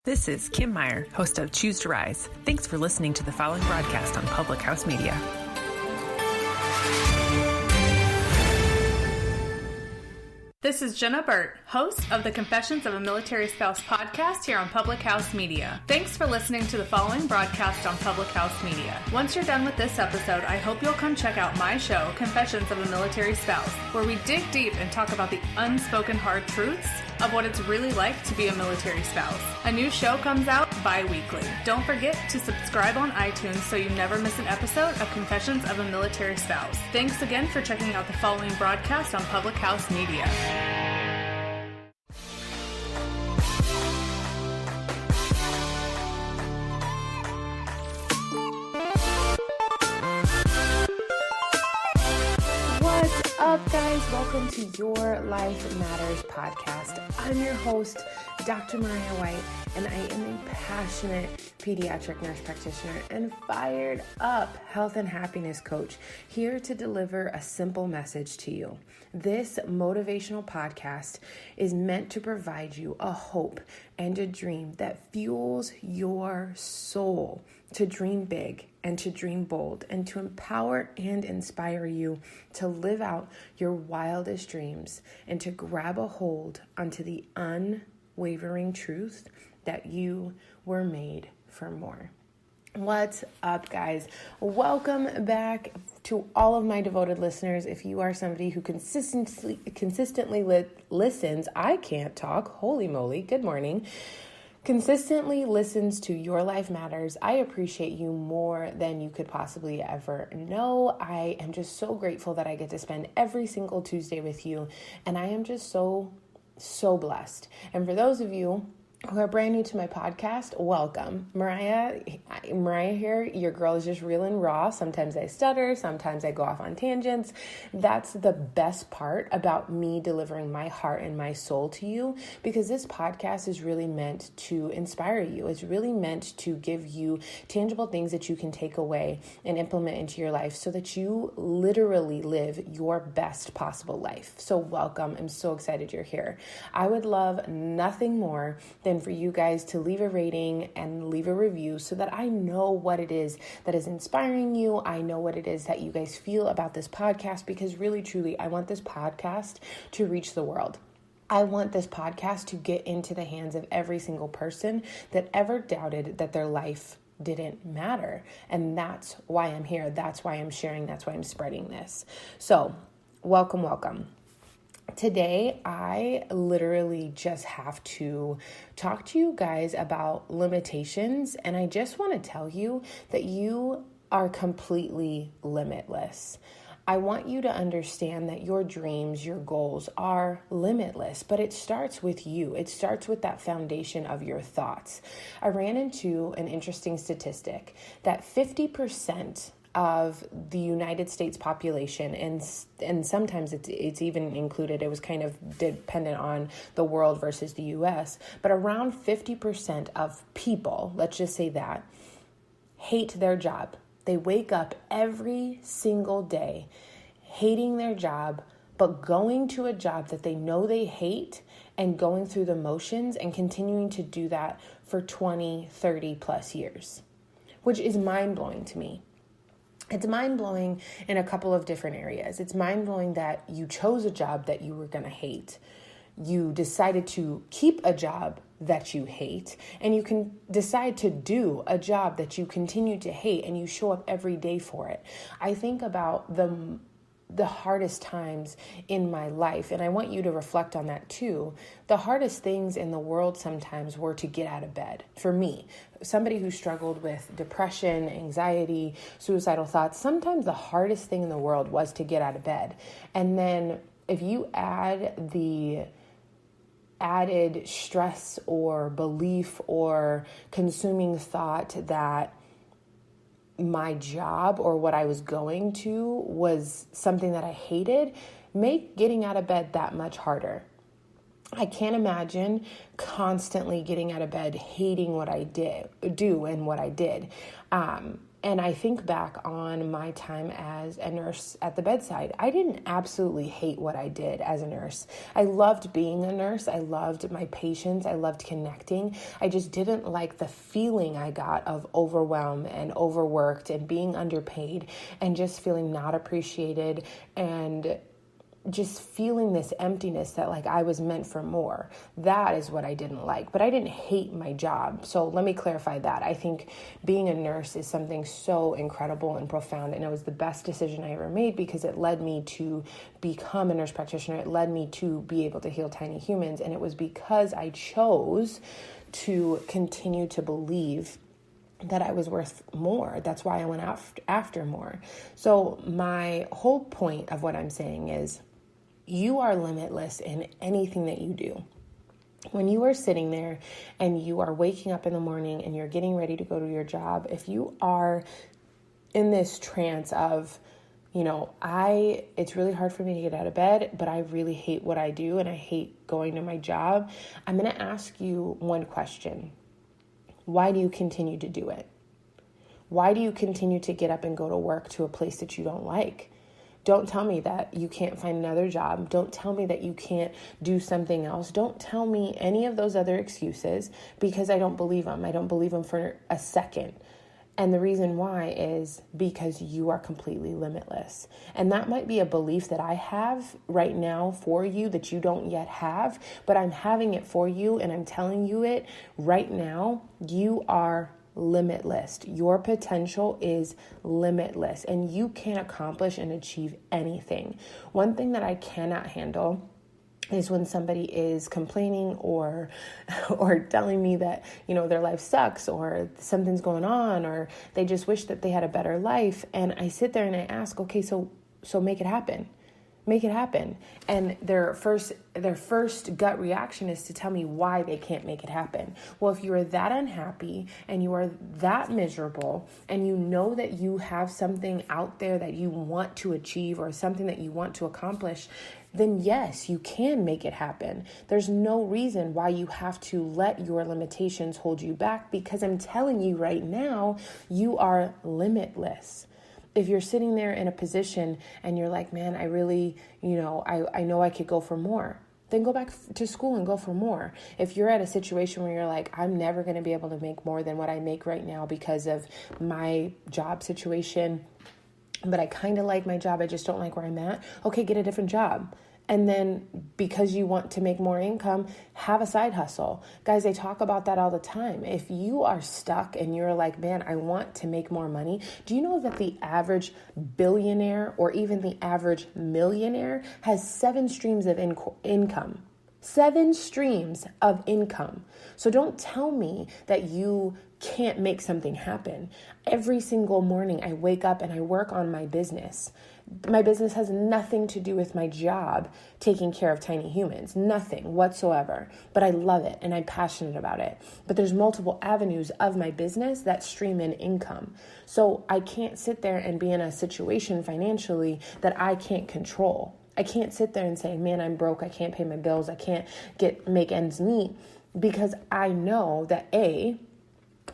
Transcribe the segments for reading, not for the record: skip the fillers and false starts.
This is Kim Meyer, host of Choose to Rise. Thanks for listening to the following broadcast on Public House Media. This is Jenna Burt, host of the Confessions of a Military Spouse podcast here on Public House Media. Thanks for listening to the following broadcast on Public House Media. Once you're done with this episode, I hope you'll come check out my show, Confessions of a Military Spouse, where we dig deep and talk about the unspoken hard truths of what it's really like to be a military spouse. A new show comes out bi-weekly. Don't forget to subscribe on iTunes so you never miss an episode of Confessions of a Military Spouse. Thanks again for checking out the following broadcast on Public House Media. What's up, guys? Welcome to Your Life Matters podcast. I'm your host, Dr. Mariah White, and I am a passionate pediatric nurse practitioner and fired up health and happiness coach, here to deliver a simple message to you. This motivational podcast is meant to provide you a hope and a dream that fuels your soul to dream big and to dream bold, and to empower and inspire you to live out your wildest dreams and to grab a hold onto the unwavering truth that you were made for more. What's up, guys? Welcome back to all of my devoted listeners. If you are somebody who consistently listens, I can't talk, holy moly, good morning, consistently listens to Your Life Matters, I appreciate you more than you could possibly ever know. I am just so grateful that I get to spend every single Tuesday with you, and I am just so blessed. And for those of you who are brand new to my podcast, welcome. Mariah here. Your girl is just real and raw. Sometimes I stutter, sometimes I go off on tangents. That's the best part about me delivering my heart and my soul to you, because this podcast is really meant to inspire you. It's really meant to give you tangible things that you can take away and implement into your life so that you literally live your best possible life. So welcome. I'm so excited you're here. I would love nothing more than for you guys to leave a rating and leave a review so that I know what it is that is inspiring you. I know what it is that you guys feel about this podcast, because really, truly, I want this podcast to reach the world. I want this podcast to get into the hands of every single person that ever doubted that their life didn't matter. And that's why I'm here. That's why I'm sharing. That's why I'm spreading this. So welcome. Today, I literally just have to talk to you guys about limitations, and I just want to tell you that you are completely limitless. I want you to understand that your dreams, your goals are limitless, but it starts with you. It starts with that foundation of your thoughts. I ran into an interesting statistic that 50% of the United States population, and sometimes it's even included, it was kind of dependent on the world versus the US, but around 50% of people, let's just say that, hate their job. They wake up every single day hating their job, but going to a job that they know they hate and going through the motions and continuing to do that for 20, 30 plus years, which is mind-blowing to me. It's mind-blowing in a couple of different areas. It's mind-blowing that you chose a job that you were going to hate. You decided to keep a job that you hate, and you can decide to do a job that you continue to hate, and you show up every day for it. I think about the hardest times in my life, and I want you to reflect on that too. The hardest things in the world sometimes were to get out of bed. For me, somebody who struggled with depression, anxiety, suicidal thoughts, sometimes the hardest thing in the world was to get out of bed. And then if you add the added stress or belief or consuming thought that my job or what I was going to was something that I hated, make getting out of bed that much harder. I can't imagine constantly getting out of bed, hating what I do and what I did. And I think back on my time as a nurse at the bedside. I didn't absolutely hate what I did as a nurse. I loved being a nurse. I loved my patients. I loved connecting. I just didn't like the feeling I got of overwhelm and overworked and being underpaid and just feeling not appreciated and just feeling this emptiness that like I was meant for more. That is what I didn't like, but I didn't hate my job. So let me clarify that. I think being a nurse is something so incredible and profound, and it was the best decision I ever made because it led me to become a nurse practitioner. It led me to be able to heal tiny humans, and it was because I chose to continue to believe that I was worth more. That's why I went after more. So my whole point of what I'm saying is you are limitless in anything that you do. When you are sitting there and you are waking up in the morning and you're getting ready to go to your job, if you are in this trance of, it's really hard for me to get out of bed, but I really hate what I do and I hate going to my job, I'm going to ask you one question. Why do you continue to do it? Why do you continue to get up and go to work to a place that you don't like? Don't tell me that you can't find another job. Don't tell me that you can't do something else. Don't tell me any of those other excuses because I don't believe them. I don't believe them for a second. And the reason why is because you are completely limitless. And that might be a belief that I have right now for you that you don't yet have, but I'm having it for you and I'm telling you it right now. You are limitless. Your potential is limitless and you can accomplish and achieve anything. One thing that I cannot handle is when somebody is complaining or telling me that, their life sucks or something's going on or they just wish that they had a better life. And I sit there and I ask, okay, so make it happen. Make it happen. And their first gut reaction is to tell me why they can't make it happen. Well, if you are that unhappy and you are that miserable and you know that you have something out there that you want to achieve or something that you want to accomplish, then yes, you can make it happen. There's no reason why you have to let your limitations hold you back because I'm telling you right now, you are limitless. If you're sitting there in a position and you're like, man, I really, I know I could go for more, then go back to school and go for more. If you're at a situation where you're like, I'm never going to be able to make more than what I make right now because of my job situation, but I kind of like my job, I just don't like where I'm at. Okay, get a different job. And then because you want to make more income, have a side hustle. Guys, I talk about that all the time. If you are stuck and you're like, man, I want to make more money. Do you know that the average billionaire or even the average millionaire has 7 streams of income? 7 streams of income. So don't tell me that you can't make something happen. Every single morning I wake up and I work on my business. My business has nothing to do with my job taking care of tiny humans, nothing whatsoever, but I love it and I'm passionate about it. But there's multiple avenues of my business that stream in income. So I can't sit there and be in a situation financially that I can't control. I can't sit there and say, man, I'm broke. I can't pay my bills. I can't make ends meet because I know that I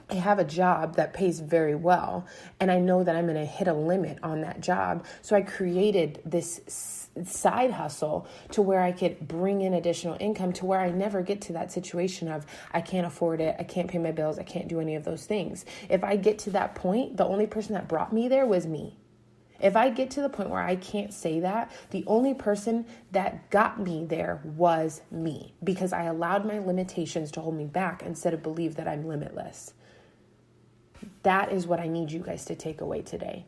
have a job that pays very well, and I know that I'm going to hit a limit on that job. So I created this side hustle to where I could bring in additional income to where I never get to that situation of I can't afford it, I can't pay my bills, I can't do any of those things. If I get to that point, the only person that brought me there was me. If I get to the point where I can't say that, the only person that got me there was me because I allowed my limitations to hold me back instead of believe that I'm limitless. That is what I need you guys to take away today.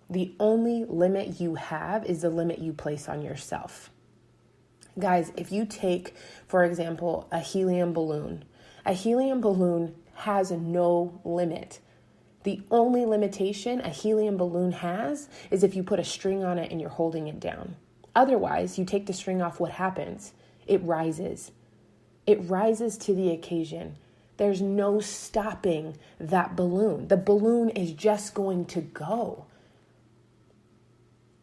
The only limit you have is the limit you place on yourself. Guys, if you take, for example, a helium balloon has no limit. The only limitation a helium balloon has is if you put a string on it and you're holding it down. Otherwise, you take the string off, what happens? It rises. It rises to the occasion. There's no stopping that balloon. The balloon is just going to go.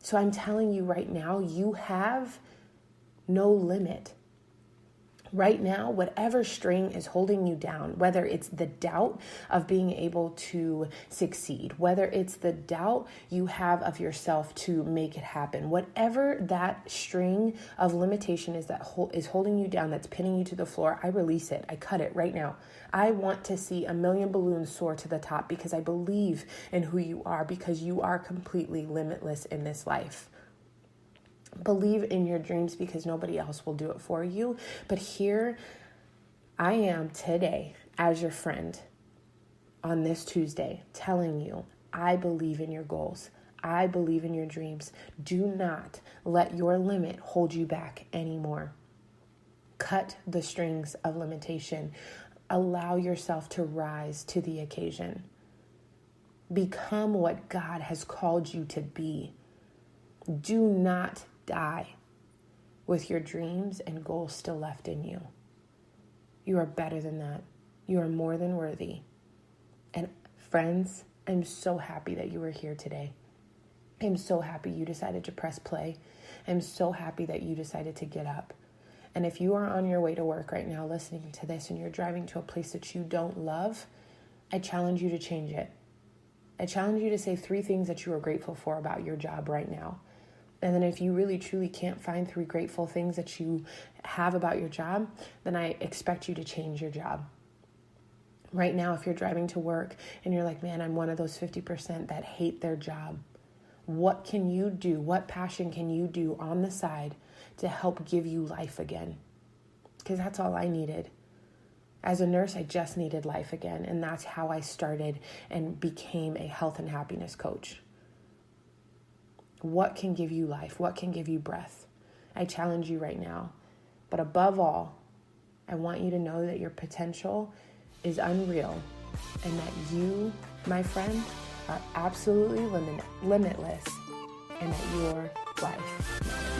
So I'm telling you right now, you have no limit. Right now, whatever string is holding you down, whether it's the doubt of being able to succeed, whether it's the doubt you have of yourself to make it happen, whatever that string of limitation is that is holding you down, that's pinning you to the floor, I release it. I cut it right now. I want to see 1,000,000 balloons soar to the top because I believe in who you are, because you are completely limitless in this life. Believe in your dreams because nobody else will do it for you. But here I am today as your friend on this Tuesday telling you, I believe in your goals. I believe in your dreams. Do not let your limit hold you back anymore. Cut the strings of limitation. Allow yourself to rise to the occasion. Become what God has called you to be. Do not die with your dreams and goals still left in you. You are better than that. You are more than worthy. And friends, I'm so happy that you were here today. I'm so happy you decided to press play. I'm so happy that you decided to get up. And if you are on your way to work right now listening to this and you're driving to a place that you don't love, I challenge you to change it. I challenge you to say 3 things that you are grateful for about your job right now. And then if you really truly can't find 3 grateful things that you have about your job, then I expect you to change your job. Right now, if you're driving to work and you're like, man, I'm one of those 50% that hate their job. What can you do? What passion can you do on the side to help give you life again? Because that's all I needed. As a nurse, I just needed life again. And that's how I started and became a health and happiness coach. What can give you life? What can give you breath? I challenge you right now. But above all, I want you to know that your potential is unreal and that you, my friend, are absolutely limitless and that your life matters.